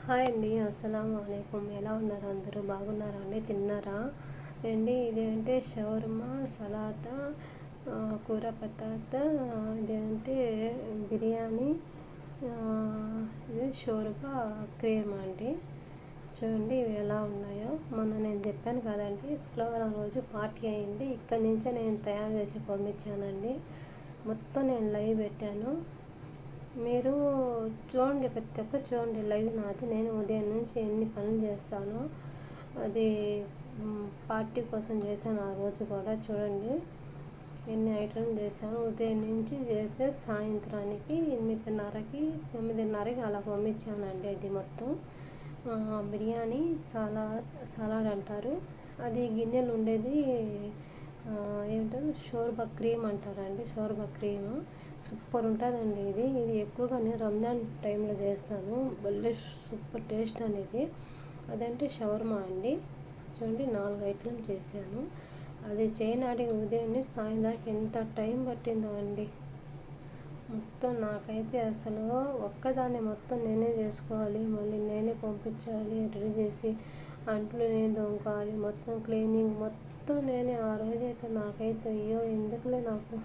Hi అండి. అస్సలాము అలైకుం. ఎలా ఉన్నారు? అందరూ బాగున్నారా అండి? తిన్నారా అండి? ఇదేంటే షవర్మా, సలాతా, కూర పతాత, ఇదేంటే బిర్యానీ, ఇది షోర్బా క్రీమ్ అండి. చూడండి ఇవి ఎలా ఉన్నాయో. మొన్న నేను చెప్పాను కదండి, శుక్రవారం రోజు పార్టీ అయింది. ఇక్కడి నుంచే నేను తయారు చేసి పంపించానండి. మొత్తం నేను లైవ్ పెట్టాను. మీరు చూడండి, ప్రతి ఒక్కరు చూడండి లైవ్ నాది. నేను ఉదయం నుంచి ఎన్ని పనులు చేస్తానో అది పార్టీ కోసం చేశాను. ఆ రోజు కూడా చూడండి ఎన్ని ఐటమ్స్ చేశాను. ఉదయం నుంచి చేస్తే సాయంత్రానికి 8:30కి 9:30కి అలా పంపించానండి. అది మొత్తం బిర్యానీ, సలాడ్ అంటారు. అది గిన్నెలు ఉండేది ఏమంటారు, షోర్బా క్రీమ్ అంటారండి. షోర్బా క్రీమ్ సూపర్ ఉంటుందండి. ఇది ఎక్కువగా నేను రంజాన్ టైంలో చేస్తాను. భలే సూపర్ టేస్ట్ అనేది. అదంటే షవర్మా అండి. చూడండి 4 ఐటెం చేశాను. అది చేయనాటికి ఉదయం నుంచి సాయంత్రం ఎంత టైం పట్టిందో అండి. మొత్తం నాకైతే అసలు ఒక్కదాన్ని మొత్తం నేనే చేసుకోవాలి. మళ్ళీ నేనే పంపించాలి, రెడీ చేసి అంట్లు నేను తోముకోవాలి, మొత్తం క్లీనింగ్ మొత్తం నేనే. ఆ రోజైతే నాకైతే అయ్యో ఎందుకులే నాకు